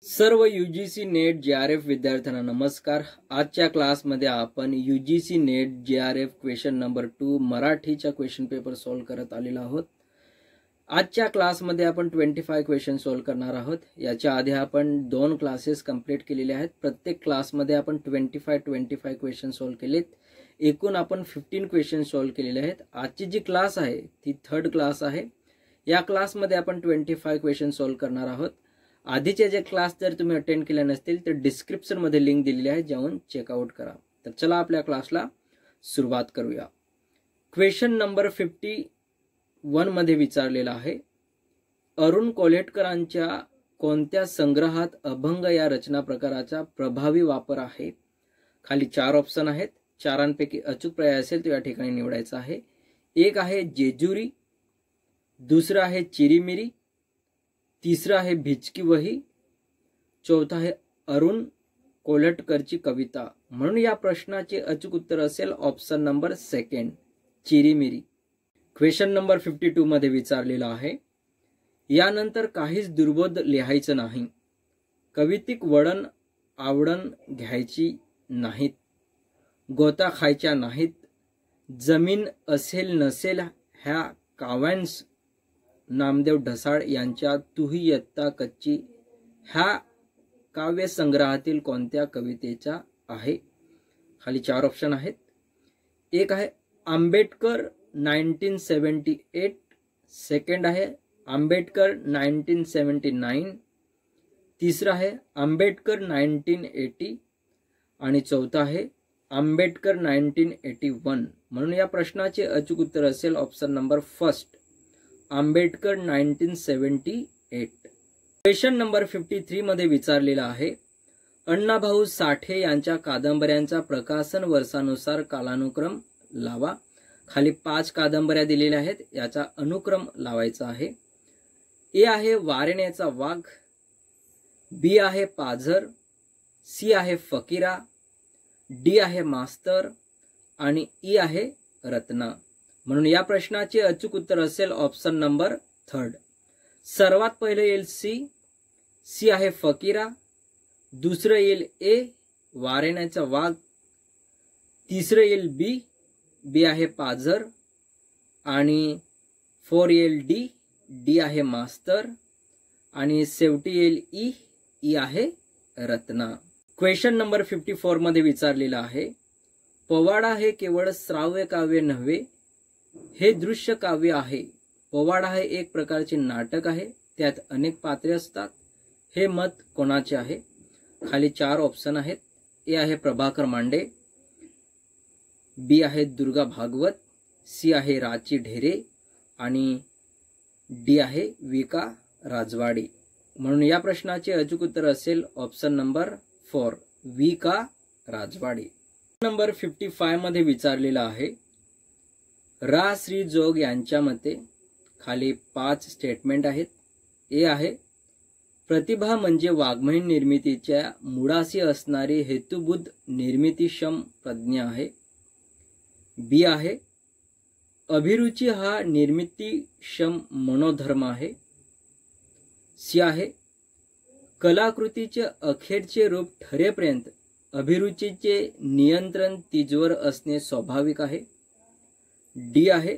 सर्व UGC net JRF विद्यार्थ्यांना नमस्कार। आजच्या क्लासमध्ये आपण UGC net JRF question number 2 मराठीचा क्वेश्चन पेपर सॉल्व करत आलेलो आहोत। आजच्या क्लासमध्ये आपण 25 क्वेश्चन सॉल्व करणार आहोत। याच्या आधी आपण 2 क्लासेस कंप्लीट केलेले आहेत। प्रत्येक क्लासमध्ये आपण 25 क्वेश्चन सॉल्व केलेत। एकूण आपण 15 क्वेश्चन सॉल्व केलेले आहेत। आजची जी क्लास आहे ती 3rd क्लास आहे। या क्लासमध्ये आपण 25 क्वेश्चन सॉल्व करणार आहोत। आधीचे जे क्लास जर तुम्ही अटेंड केले नसतील तर डिस्क्रिप्शन मध्ये लिंक दिलेली आहे, जाऊन चेकआउट करा। तर चला आपल्या क्लासला सुरुवात करूया। क्वेश्चन नंबर 51 मध्ये विचारलेला आहे, अरुण कोल्हटकरांच्या कोणत्या संग्रहात अभंग या रचना प्रकाराचा प्रभावी वापर आहे? खाली 4 ऑप्शन आहेत। चारांपैकी अचूक पर्याय असेल तो या ठिकाणी निवडायचा आहे। एक आहे जेजुरी, दुसरा आहे चिरीमिरी, तीसरा है भिचकी वही, चौथा है अरुण कोल्हटकरची कविता। म्हणून या प्रश्नाचे अचूक उत्तर असेल ऑप्शन नंबर 2 चिरीमिरी। क्वेश्चन नंबर 52 मध्ये विचारलेला आहे, यानंतर काहीच दुर्बोध लिहायचं नाही, कवितिक वळण आवडण घ्यायची नाहीत, गोता खायच्या नाहीत, जमीन असेल नसेल ह्या काव्यांस नामदेव ढसाळ यांच्या तुही इयत्ता कच्ची ह्या काव्य संग्रहातील कोणत्या कवितेचा आहे? खाली 4 ऑप्शन आहेत। एक आहे आंबेडकर 1978, सेकंड आहे आंबेडकर 1979, तीसरा आहे आंबेडकर 1980 आणि चौथा आहे आंबेडकर 1981। म्हणून या प्रश्नाचे अचूक उत्तर असेल option number 1 Ambedkar 1978। Question number 53 मध्ये विचारलेला आहे, अण्णाभाऊ साठे यांच्या कादंबऱ्यांचा प्रकाशन वर्षानुसार कालानुक्रम लावा। खाली 5 कादंबऱ्या दिलेल्या आहेत, याचा अनुक्रम लावायचा आहे। ए आहे वारणेचा वाघ, बी आहे पाझर, सी आहे फकीरा, डी आहे मास्तर आणि ई आहे रत्ना। म्हणून या प्रश्नाचे अचूक उत्तर असेल ऑप्शन नंबर 3। सर्वात पहिले येईल सी आहे फकीरा, दुसरं येईल ए वारणेचा वाघ, तिसरं येईल बी आहे पाझर आणि 4 येईल डी आहे मास्तर आणि शेवटी येईल ई आहे रत्ना। क्वेश्चन नंबर 54 मध्ये विचारलेला आहे, पोवाडा हे केवळ श्राव्य काव्य नव्हे, हे दृश्य काव्य आहे। पोवाडा हे एक प्रकारचे नाटक आहे, त्यात अनेक पात्रे असतात, हे मत कोणाचे आहे? खाली 4 ऑप्शन आहेत। ए आहे प्रभाकर मांडे, बी आहे दुर्गा भागवत, सी आहे राची ढेरे आणि डी आहे विका राजवाडी। म्हणून या प्रश्नाचे अचूक उत्तर असेल ऑप्शन नंबर 4 विका राजवाडी। नंबर 55 मध्ये विचारलेला आहे, रा श्री जोग यांच्या मते खाली 5 स्टेटमेंट आहेत। ए आहे प्रतिभा म्हणजे वाङ्मय निर्मितीच्या मुळाशी असणारी हेतुबुद्ध निर्मितीक्षम प्रज्ञा आहे। बी आहे अभिरुची हा निर्मितीक्षम मनोधर्म आहे। सी आहे कलाकृतीचे अखेरचे रूप ठरेपर्यंत अभिरुचीचे नियंत्रण तिजवर असणे स्वाभाविक आहे। डी आहे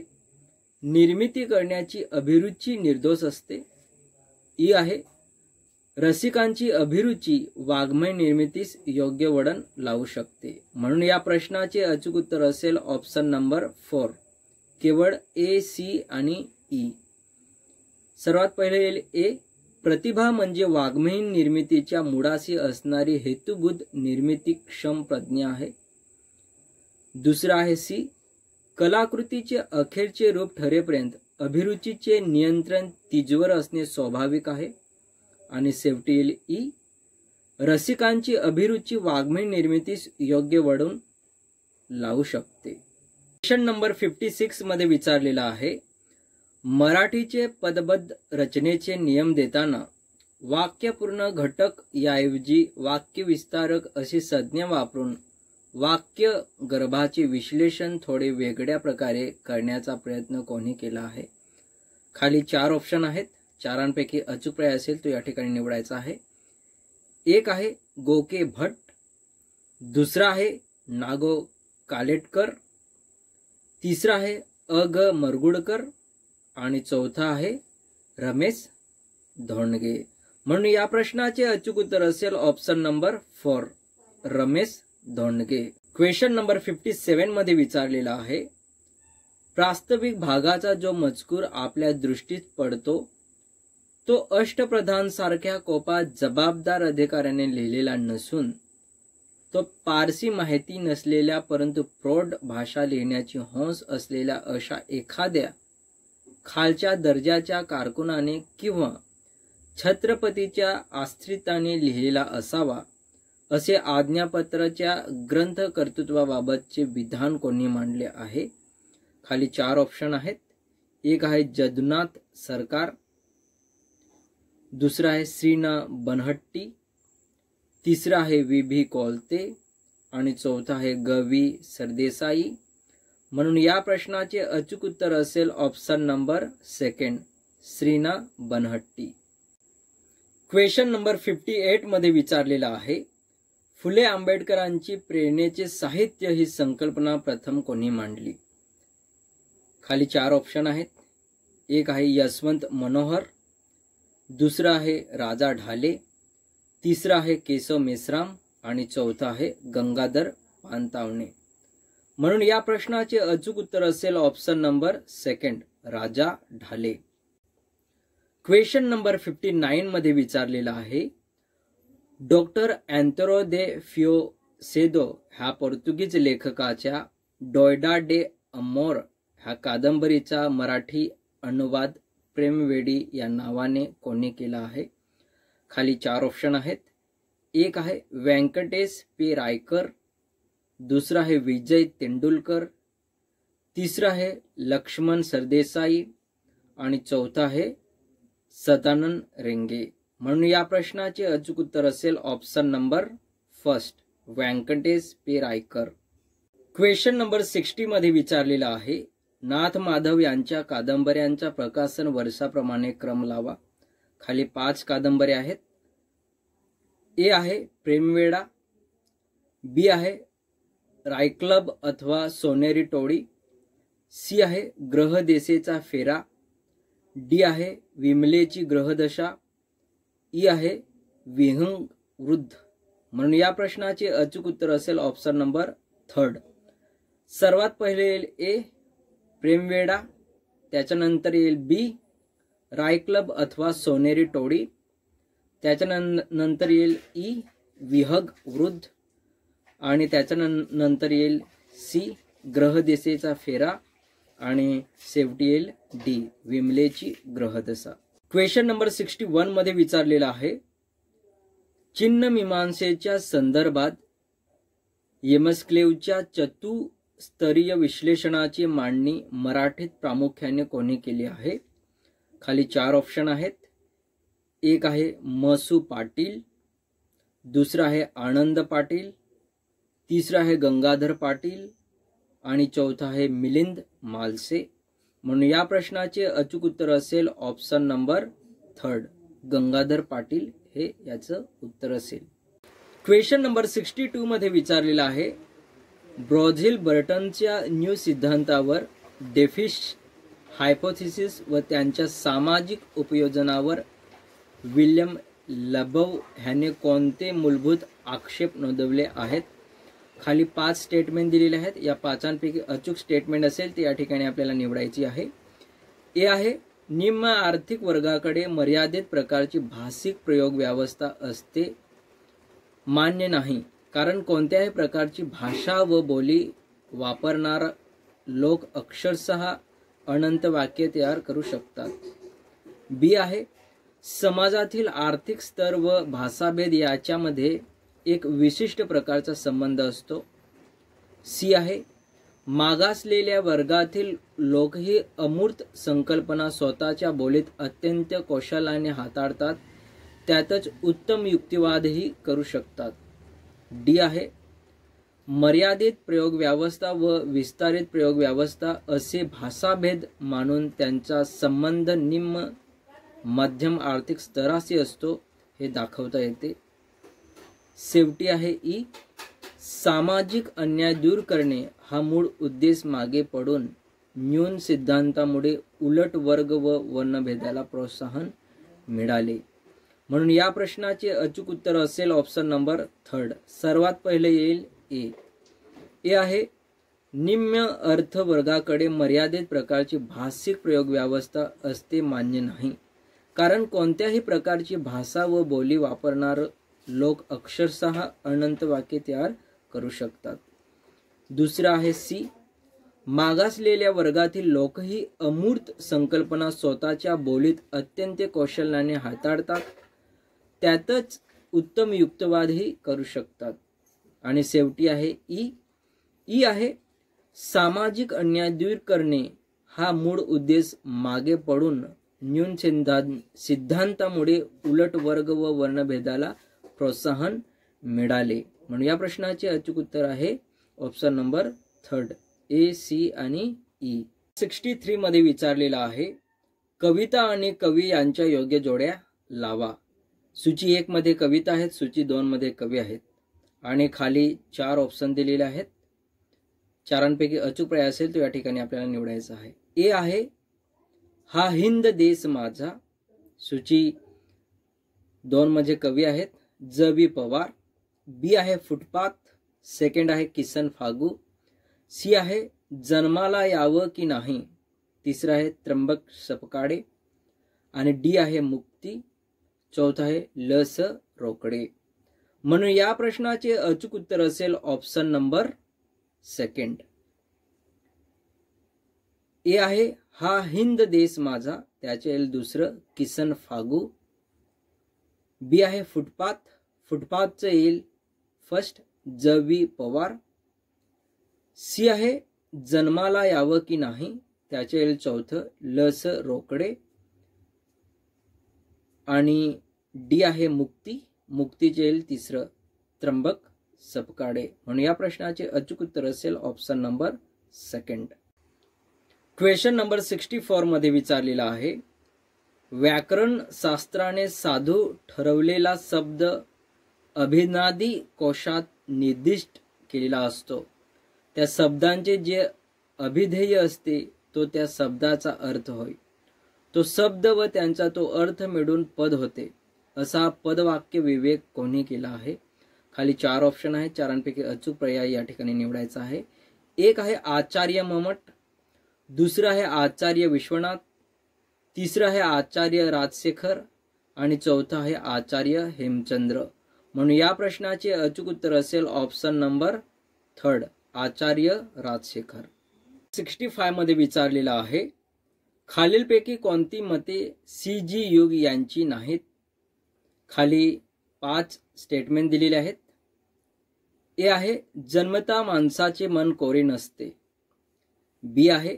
निर्मिती करण्याची अभिरुची निर्दोष असते। ई आहे रसिकांची अभिरुची वाङ्मय निर्मितीस योग्य वळण लावू शकते। म्हणून या प्रश्नाचे अचूक उत्तर असेल ऑप्शन नंबर 4 केवळ ए, सी आणि ई। सर्वात पहिले येईल ए, प्रतिभा म्हणजे वाङ्मय निर्मितीच्या मुळाशी असणारी हेतुबुद्ध निर्मितीक्षम प्रज्ञा आहे। दुसरा आहे सी, कलाकृतीचे अखेरचे रूप ठरेपर्यंत अभिरुचीचे नियंत्रण तिजवर असणे स्वाभाविक आहे। आणि शेवटी येईल ई, रसिकांची अभिरुची वाङ्मय निर्मितीस योग्य वळण लावू शकते। क्वेश्चन नंबर 56 मध्ये विचारलेला आहे, मराठीचे पदबद्ध रचनेचे नियम देताना वाक्यपूर्ण घटक याऐवजी वाक्य विस्तारक अशी संज्ञा वापरून वाक्य गर्भाचे विश्लेषण थोडे वेगळ्या प्रकारे करण्याचा प्रयत्न कोणी केला आहे? खाली 4 ऑप्शन आहेत। चारांपैकी अचूक पर्याय असेल तो या ठिकाणी निवडायचा आहे। एक आहे गोके भट, दुसरा आहे नागो कालेटकर, तिसरा आहे अग मरगुडकर आणि चौथा आहे रमेश धोंडगे. म्हणून या प्रश्नाचे अचूक उत्तर असेल option number 4 Ramesh Dhondge. Question number 57 मध्ये विचारलेला आहे, प्रास्ताविक भागाचा जो मजकूर आपल्या दृष्टीस पडतो तो अष्टप्रधान सारख्या कोपा जबाबदार अधिकाऱ्याने लिहिलेला नसून तो पारसी माहिती नसलेल्या परंतु प्रौढ भाषा लिहिण्याची हौस असलेल्या अशा एखाद्या खालच्या दर्जाच्या कारकुनाने किंवा छत्रपतीच्या आश्रिताने लिहिलेला असावा असे आज्ञापत्राच्या ग्रंथ कर्तृत्वाबाबतचे विधान कोणी मांडले आहे. खाली 4 ऑप्शन आहेत. एक आहे जदुनाथ सरकार, दुसरा आहे श्रीना बनहट्टी, तिसरा आहे व्ही कोलते आणि चौथा आहे गवी सरदेसाई. म्हणून या प्रश्नाचे अचूक उत्तर असेल option number 2 Shrina Banhatti. Question number 58 मध्ये विचारलेला आहे, फुले आंबेडकरांची प्रेरणेचे साहित्य ही संकल्पना प्रथम कोणी मांडली. खाली 4 ऑप्शन आहेत. एक आहे यशवंत मनोहर, दुसरा आहे राजा ढाले, तिसरा आहे केशव मेश्राम आणि चौथा आहे गंगाधर पानतावणे. म्हणून या प्रश्नाचे अचूक उत्तर असेल option number 2 Raja Dhale. Question number 59 मध्ये विचारलेला आहे, डॉक्टर अँतोरो दे फ्योसेदो ह्या पोर्तुगीज लेखकाच्या डोयडा डे अमोर ह्या कादंबरीचा मराठी अनुवाद प्रेमवेडी या नावाने कोणी केला आहे. खाली 4 ऑप्शन आहेत. एक आहे व्यंकटेश पी रायकर, दुसरा आहे विजय तेंडुलकर, तिसरा आहे लक्ष्मण सरदेसाई आणि चौथा आहे सदानंद रेंगे. म्हणून या प्रश्नाचे अचूक उत्तर असेल option number 1 Venkatesh P Raikar. Question number 60 मध्ये विचारलेला आहे, नाथ माधव यांच्या कादंबऱ्यांचा प्रकाशन वर्षाप्रमाणे क्रम लावा. खाली 5 कादंबऱ्या आहेत. ए आहे प्रेमवेडा, बी आहे रायक्लब अथवा सोनेरी टोळी, सी आहे ग्रहदेशेचा फेरा, डी आहे विमलेची ग्रहदशा, ई आहे विहंग वृद्ध. म्हणून या प्रश्नाचे अचूक उत्तर असेल ऑप्शन नंबर 3 सर्वात पहिले येईल ए प्रेमवेडा, त्याच्यानंतर येईल बी रायक्लब अथवा सोनेरी टोळी, त्याच्यानंतर येईल ई विहग वृद्ध आणि त्याच्यानंतर येईल सी ग्रहदेशेचा फेरा आणि शेवटी येईल डी विमलेची ग्रहदशा. क्वेश्चन नंबर 61 मध्ये विचारलेला आहे, चिन्ह मीमांसेच्या संदर्भात येमस्क्लेवच्या चतुस्तरीय विश्लेषणाची मांडणी मराठीत प्रामुख्याने कोणी केली आहे. खाली 4 ऑप्शन आहेत. एक आहे मसू पाटील, दुसरा आहे आनंद पाटील, तिसरा आहे गंगाधर पाटील आणि चौथा आहे मिलिंद मालसे. म्हणून या प्रश्नाचे अचूक उत्तर असेल ऑप्शन नंबर 3 गंगाधर पाटील हे याचं उत्तर असेल. क्वेश्चन नंबर 62 मध्ये विचारलेला आहे, ब्रॉझिल बर्टनच्या न्यू सिद्धांतावर डेफिश हायपोथिसिस व त्यांच्या सामाजिक उपयोजनावर विल्यम लबव ह्याने कोणते मूलभूत आक्षेप नोंदवले आहेत. खाली 5 स्टेटमेंट दिलेले आहेत. या 5पैकी अचूक स्टेटमेंट असेल ते या ठिकाणी आपल्याला निवडायची आहे. ए आहे निम्न आर्थिक वर्गाकडे मर्यादित प्रकारची भाषिक प्रयोग व्यवस्था असते मान्य नाही, कारण कोणत्याही प्रकारची भाषा व बोली वापरणारा लोक अक्षरशः अनंत वाक्य तयार करू शकतात. बी आहे समाजातील आर्थिक स्तर व भाषाभेद याच्यामध्ये एक विशिष्ट प्रकारचा संबंध असतो. सी आहे मागासलेल्या वर्गातील लोकही अमूर्त संकल्पना स्वतःच्या बोलीत अत्यंत कौशल्याने हाताळतात, त्यातच उत्तम युक्तिवादही करू शकतात. डी आहे मर्यादित प्रयोग व्यवस्था व विस्तारित प्रयोग व्यवस्था असे भाषाभेद मानून त्यांचा संबंध निम्न मध्यम आर्थिक स्तराशी असतो हे दाखवता येते. शेवटी आहे ई. सामाजिक अन्याय दूर करणे हा मूळ उद्देश मागे पडून न्यून सिद्धांतामुळे उलट वर्ग व वर्णभेदाला प्रोत्साहन मिळाले. म्हणून या प्रश्नाचे अचूक उत्तर असेल ऑप्शन नंबर 3. सर्वात पहिले येईल ए. ए आहे निम्न अर्थ वर्गाकडे मर्यादित प्रकारची भाषिक प्रयोग व्यवस्था असते मान्य नाही, कारण कोणत्याही प्रकारची भाषा व बोली वापरणार लोक अक्षरशः अनंत वाक्य तयार करू शकतात. दुसरा आहे सी. मागासलेल्या वर्गातील लोकही अमूर्त संकल्पना स्वतःच्या बोलीत अत्यंत कौशल्याने हाताळतात, त्यातच उत्तम युक्तवादही करू शकतात. आणि शेवटी आहे ई. ई आहे सामाजिक अन्याय दूर करणे हा मूळ उद्देश मागे पडून न्यून सिद्धांतामुळे उलट वर्ग व वर्णभेदाला प्रोत्साहन मिळाले. म्हणून या प्रश्नाचे अचूक उत्तर आहे ऑप्शन नंबर 3 ए, सी आणि ई. 63 मध्ये विचारलेला आहे कविता आणि कवी यांच्या योग्य जोड्या लावा. सूची 1 मध्ये कविता आहेत, सूची 2 मध्ये कवी आहेत आणि खाली 4 ऑप्शन दिलेले आहेत. चारांपैकी अचूक पर्याय असेल तो या ठिकाणी आपल्याला निवडायचा आहे. ए आहे हा हिंद देश माझा. सूची 2 मध्ये कवी आहेत ज. बी. पवार. बी आहे फुटपाथ. सेकंड आहे किसन फागू. सी आहे जन्माला यावं की नाही. तिसरा आहे त्र्यंबक सपकाळे आणि डी आहे मुक्ती. चौथा आहे ल. स. रोकडे. म्हणून या प्रश्नाचे अचूक उत्तर असेल ऑप्शन नंबर 2. ए आहे हा हिंद देश माझा, त्याचे येईल दुसरं किसन फागू. बी आहे फुटपाथ. फुटपाथचं येईल फर्स्ट ज. बी. पवार. सी आहे जन्माला यावं की नाही, त्याचे येईल चौथं ल. स. रोकडे. आणि डी आहे मुक्ती. मुक्तीचे येईल तिसरं त्र्यंबक सपकाळे. म्हणून या प्रश्नाचे अचूक उत्तर असेल ऑप्शन नंबर 2. क्वेश्चन नंबर 64 मध्ये विचारलेला आहे व्याकरण शास्त्राने साधू ठरवलेला शब्द अभिनादी कोशात निर्दिष्ट केलेला असतो. त्या शब्दांचे जे अभिधेय असते तो त्या शब्दाचा अर्थ होय. तो शब्द व त्यांचा तो अर्थ मिळून पद होते. असा पदवाक्य विवेक कोणी केला आहे. खाली 4 ऑप्शन आहेत, चारांपैकी अचूक पर्याय या ठिकाणी निवडायचा आहे. एक आहे आचार्य ममट. दुसरा आहे आचार्य विश्वनाथ. तिसरा आहे आचार्य राजशेखर आणि चौथा आहे आचार्य हेमचंद्र. म्हणून या प्रश्नाचे अचूक उत्तर असेल ऑप्शन नंबर 3 आचार्य राजशेखर. 65 मध्ये विचारलेला आहे खालीलपैकी कोणती मते सी. जी. युग यांची नाहीत. खाली 5 स्टेटमेंट दिलेले आहेत. ए आहे जन्मता माणसाचे मन कोरे नसते. बी आहे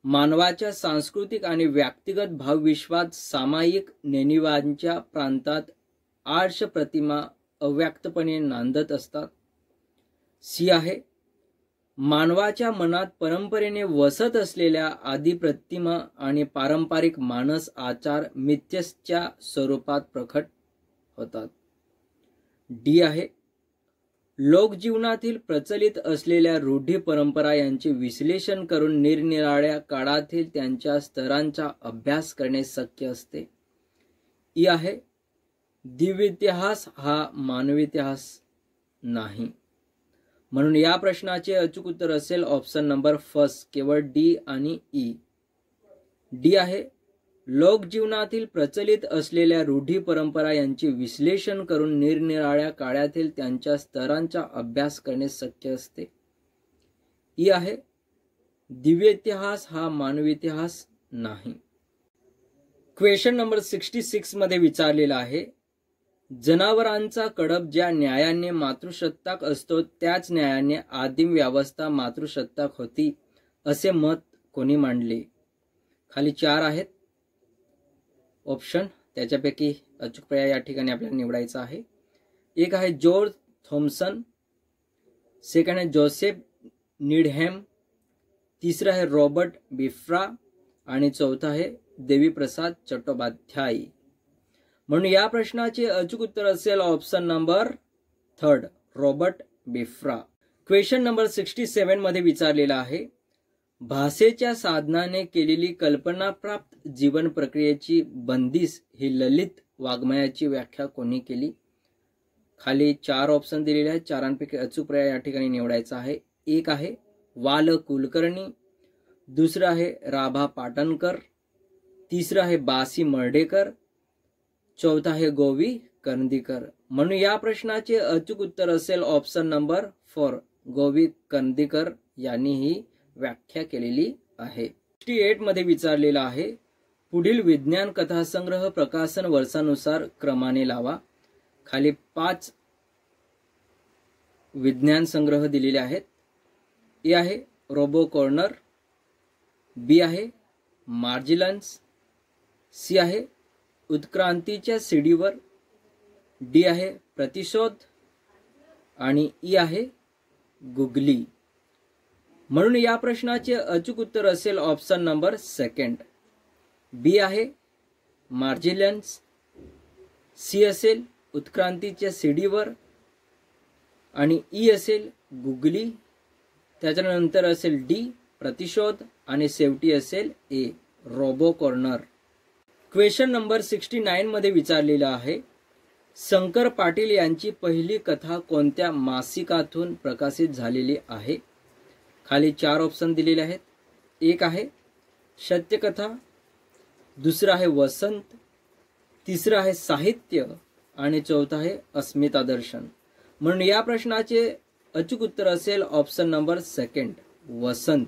मानवाच्या सांस्कृतिक आणि व्यक्तिगत भावविश्वात सामायिक नेणिवांच्या प्रांतात आर्ष प्रतिमा अव्यक्तपणे नांदत असतात. सी आहे मानवाच्या मनात परंपरेने वसत असलेल्या आदी प्रतिमा आणि पारंपरिक मानस आचार मिथ्यच्या स्वरूपात प्रकट होतात. डी आहे लोकजीवनातील प्रचलित असलेल्या रूढी परंपरा यांचे विश्लेषण करून निरनिराळ्या काळातील त्यांच्या स्तरांचा अभ्यास करणे शक्य असते. ई आहे दिव्य इतिहास हा मानवी इतिहास नाही. म्हणून या प्रश्नाचे अचूक उत्तर असेल ऑप्शन नंबर 1 केवळ डी आणि ई. डी आहे लोकजीवनातील प्रचलित असलेल्या रूढी परंपरा यांचे विश्लेषण करून निरनिराळ्या काळातील त्यांच्या स्तरांचा अभ्यास करणे शक्य असते. ई आहे दिव्य इतिहास हा मानवी इतिहास नाही. क्वेश्चन नंबर 66 मध्ये विचारलेला आहे जनावरांचा कळप ज्या न्यायाने मातृसत्ताक असतो त्याच न्यायाने आदिम व्यवस्था मातृसत्ताक होती असे मत कोणी मांडले. खाली 4 आहेत ऑप्शन, त्याच्यापैकी अचूक पर्याय या ठिकाणी आपल्याला निवडायचा आहे. एक आहे जॉर्ज थॉम्सन. सेकंड आहे जोसेफ नीडहॅम. तिसरा आहे रॉबर्ट बिफ्रा आणि चौथा आहे देवीप्रसाद चट्टोपाध्याय. म्हणून या प्रश्नाचे अचूक उत्तर असेल ऑप्शन नंबर 3 रॉबर्ट बेफ्रा। क्वेश्चन नंबर 67 मध्ये विचारलेला आहे, भाषेच्या साधनाने केलेली कल्पनाप्राप्त जीवन प्रक्रियेची बंदिश ही ललित वाङ्मयाची व्याख्या कोणी केली? खाली 4 ऑप्शन दिलेले आहेत, चारांपैकी अचूक पर्याय या ठिकाणी निवडायचा आहे। एक आहे वाल कुलकर्णी, दुसरा आहे राभा पाटणकर, तिसरा आहे बासी मर्ढेकर, चौथा आहे गोवी करंदीकर। म्हणून या प्रश्नाचे अचूक उत्तर असेल ऑप्शन नंबर 4 गोवी करंदीकर यांनी ही व्याख्या केलेली आहे। 68 मध्ये विचारलेला आहे, पुढील विज्ञान कथासंग्रह प्रकाशन वर्षानुसार क्रमाने लावा। खाली 5 विज्ञान संग्रह दिलेले आहेत। ए आहे रोबो कॉर्नर, बी आहे मार्जिलन्स, सी आहे उत्क्रांतीच्या सीडीवर, डी आहे प्रतिशोध आणि ई आहे गुगली। म्हणून या प्रश्नाचे अचूक उत्तर असेल ऑप्शन नंबर 2 बी आहे मार्जिलन्स, सी असेल उत्क्रांतीच्या सीडीवर आणि ई असेल गुगली, त्याच्यानंतर असेल डी प्रतिशोध आणि शेवटी असेल ए रोबो कॉर्नर। क्वेश्चन नंबर 69 मध्ये विचारलेला आहे, शंकर पाटील यांची पहिली कथा कोणत्या मासिकातून प्रकाशित झालेली आहे? खाली 4 ऑप्शन दिलेले आहेत। एक आहे सत्यकथा, दुसरा आहे वसंत, तिसरा आहे साहित्य आणि चौथा आहे अस्मिता दर्शन। म्हणून या प्रश्नाचे अचूक उत्तर असेल ऑप्शन नंबर 2 वसंत।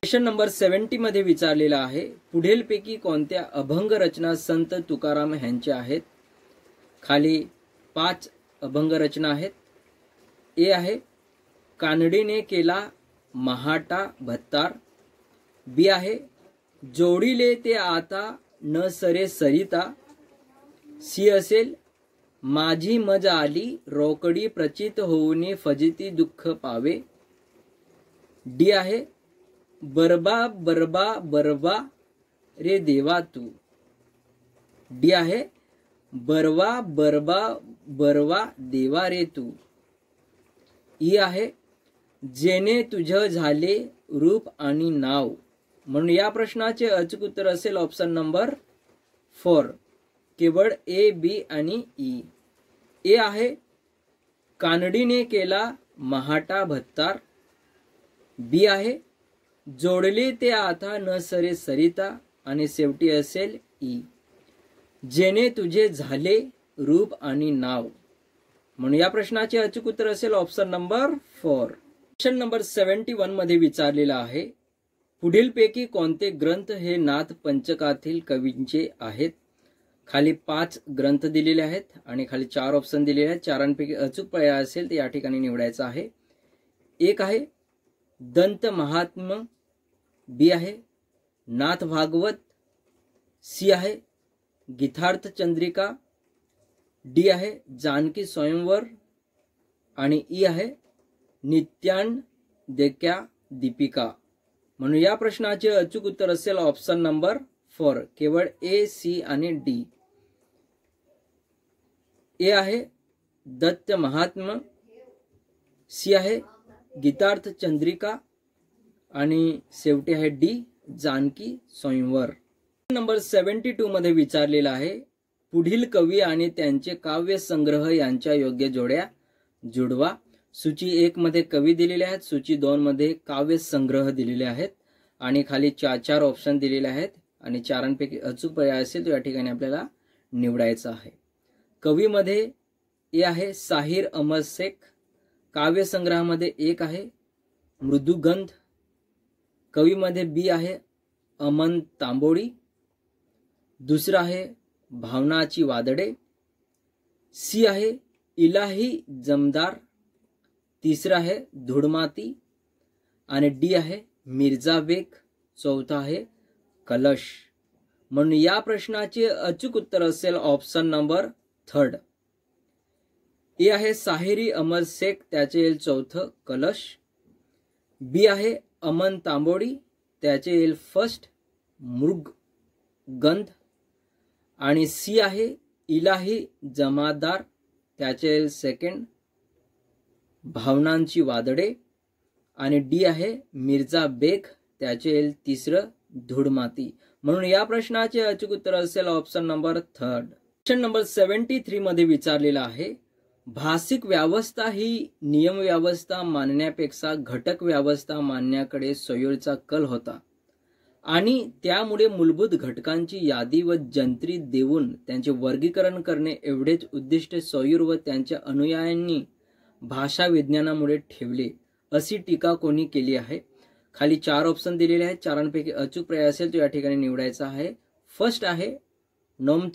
क्वेश्चन नंबर 70 मध्ये विचारलेला आहे, पुढीलपैकी कोणत्या अभंग रचना संत तुकाराम यांच्या आहेत? खाली 5 अभंग रचना आहेत। ए आहे कानडीने केला महाटा भत्तार, बी आहे जोडीले ते आता न सरे सरिता, सी असेल माझी मजा आली रोकडी प्रचित होऊनी फजिती दुःख पावे, डी आहे बरबा बरबा बरबा रे देवा तू, डी आहे बरवा बरबा बरवा देवा रे तू, ई आहे जेने तुझ झाले रूप आणि नाव। म्हणून या प्रश्नाचे अचूक उत्तर असेल ऑप्शन नंबर 4 केवळ ए बी आणि ई। ए आहे कानडीने केला महाटा भत्तार, बी आहे जोडले ते आता न सरे सरिता आणि शेवटी असेल ई जेने तुझे झाले रूप आणि नाव। म्हणून या प्रश्नाचे अचूक उत्तर असेल ऑप्शन नंबर 4। क्वेश्चन नंबर 71 मध्ये विचारलेला आहे, पुढीलपैकी कोणते ग्रंथ हे नाथ पंचकातील कवींचे आहेत? खाली 5 ग्रंथ दिलेले आहेत आणि खाली 4 ऑप्शन दिलेले आहेत, चारांपैकी अचूक पर्याय असेल ते या ठिकाणी निवडायचा आहे। एक आहे दंत महात्म्य, बी आहे नाथ भागवत, सी आहे गीतार्थ चंद्रिका, डी आहे जानकी स्वयंवर आणि ई आहे नित्यान देक्या दीपिका। म्हणून या प्रश्नाचे अचूक उत्तर असेल ऑप्शन नंबर 4 केवळ ए सी आणि डी। ए आहे दत्त महात्म्य, सी आहे गीतार्थ चंद्रिका आणि शेवटी आहे डी जानकी स्वयंवर। नंबर 72 मध्ये विचारलेला आहे, पुढील कवी आणि त्यांचे काव्य संग्रह यांच्या योग्य जोड्या जुडवा। सूची 1 मध्ये कवी दिलेले आहेत, सूची 2 मध्ये काव्य संग्रह दिलेले आहेत आणि खाली 4 ऑप्शन दिलेले आहेत आणि चारांपैकी अचूक पर्याय असेल तो या ठिकाणी आपल्याला निवडायचा आहे। कवी मध्ये ए आहे साहिर अहमद शेख, काव्य संग्रहामध्ये 1 आहे मृदुगंध, कवी मध्ये बी आहे अमन तांबोळी, दुसरा आहे भावनाची वादडे, सी आहे इलाही जमदार, तिसरा आहे धुडमाती आणि डी आहे मिर्झा बेग, चौथा आहे कलश। म्हणून या प्रश्नाचे अचूक उत्तर असेल ऑप्शन नंबर 3 ए आहे साहिरी अहमद शेख, त्याचे येईल चौथं कलश, बी आहे अमन तांबोळी, त्याचे येईल फर्स्ट मृग गंध आणि सी आहे इलाही जमादार, त्याचे येईल सेकंड भावनांची वादळे. आणि डी आहे मिर्झा बेग, त्याचे येईल तिसरं धूळमाती. म्हणून या प्रश्नाचे अचूक उत्तर असेल ऑप्शन नंबर 3. क्वेश्चन नंबर 73 मध्ये विचारलेला आहे, भाषिक व्यवस्था ही नियम व्यवस्था मानण्यापेक्षा घटक व्यवस्था मानण्याकडे सौयूरचा कल होता आणि त्यामुळे मूलभूत घटकांची यादी व जंत्री देऊन त्यांचे वर्गीकरण करणे एवढेच उद्दिष्ट सौयूर व त्यांच्या अनुयायांनी भाषा विज्ञानामुळे ठेवले, अशी टीका कोणी केली आहे? खाली 4 ऑप्शन दिलेले आहेत. चारांपैकी अचूक पर्याय असेल तो या ठिकाणी निवडायचा आहे. फर्स्ट आहे नोम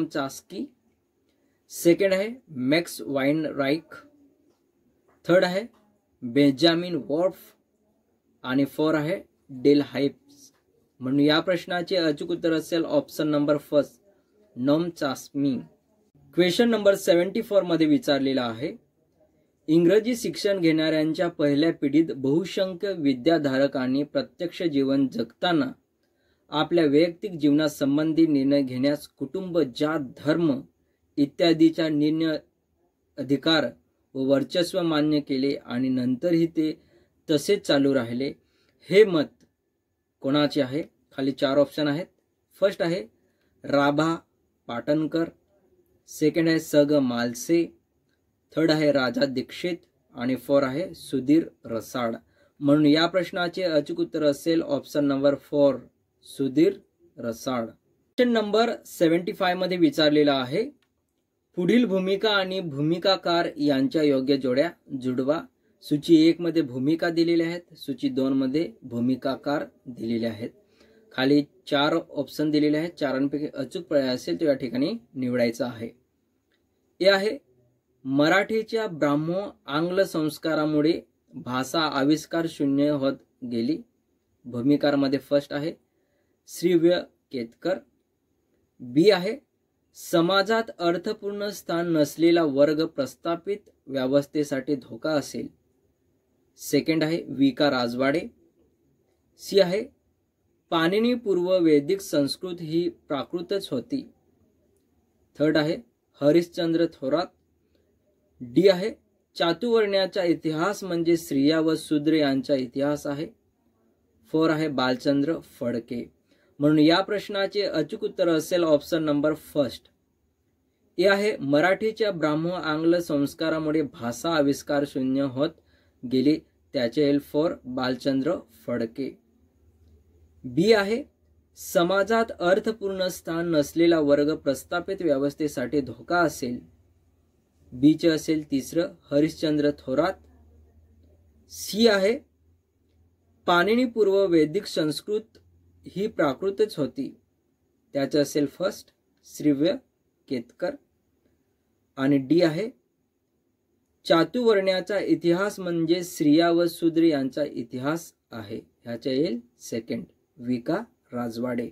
चास्की, सेकंड आहे मॅक्स वाइनराइक, थर्ड आहे बेंजामिन वॉर्फ आणि 4 आहे डेल हाइप्स. म्हणून या प्रश्नाचे अचूक उत्तर असेल ऑप्शन नंबर 1 नोम चास्मी. क्वेश्चन नंबर 74 मध्ये विचारलेला आहे, इंग्रजी शिक्षण घेणाऱ्यांच्या पहिल्या पिढीत बहुसंख्य विद्याधारकांनी प्रत्यक्ष जीवन जगताना आपल्या वैयक्तिक जीवनासंबंधी निर्णय घेण्यास कुटुंब, जात, धर्म इत्यादीच्या निर्णय अधिकार व वर्चस्व मान्य केले आणि नंतरही ते तसेच चालू राहिले. हे मत कोणाचे आहे? खाली 4 ऑप्शन आहेत. फर्स्ट आहे राभा पाटणकर, सेकंड आहे स ग मालसे, थर्ड आहे राजा दीक्षित आणि 4 आहे सुधीर रसाळ. म्हणून या प्रश्नाचे अचूक उत्तर असेल option number 4 Sudhir Rasal. Question number 75 मध्ये विचारलेला आहे, पुढील भूमिका आणि भूमिकाकार यांच्या योग्य जोड्या जुडवा. सूची 1 मध्ये भूमिका दिलेल्या आहेत, सूची 2 मध्ये भूमिकाकार दिलेले आहेत. खाली 4 ऑप्शन दिलेले आहेत. चारांपैकी अचूक पर्याय असेल तो या ठिकाणी निवडायचा आहे. हे आहे मराठीच्या ब्राह्मो आंग्ल संस्कारामुळे भाषा आविष्कार शून्य होत गेली. भूमिकारमध्ये फर्स्ट आहे श्रीव्य केतकर. बी आहे समाजात अर्थपूर्ण स्थान नसलेला वर्ग प्रस्थापित व्यवस्थेसाठी धोका असेल. सेकंड आहे विका राजवाडे. सी आहे पाणिनी पूर्व वैदिक संस्कृत ही प्राकृतच होती. थर्ड आहे हरिश्चंद्र थोरात. डी आहे चातुर्वर्ण्याचा इतिहास म्हणजे स्त्रिया व शूद्र यांचा इतिहास आहे. 4 आहे बालचंद्र फडके. म्हणून या प्रश्नाचे अचूक उत्तर असेल ऑप्शन नंबर 1. हे आहे मराठीच्या ब्राह्मो आंग्ल संस्कारामुळे भाषा आविष्कार शून्य होत गेली, त्याचे 4 बालचंद्र फडके. बी आहे समाजात अर्थपूर्ण स्थान नसलेला वर्ग प्रस्थापित व्यवस्थेसाठी धोका असेल. बीचे असेल 3 हरिश्चंद्र थोरात. सी आहे पाणिनी पूर्व वैदिक संस्कृत ही प्राकृतच होती, त्याचे असेल 1 श्रीव्य केतकर. आणि डी आहे चातुर्वर्ण्याचा इतिहास म्हणजे स्त्रिया व शूद्र यांचा इतिहास आहे, ह्याचे येईल 2 विका राजवाडे.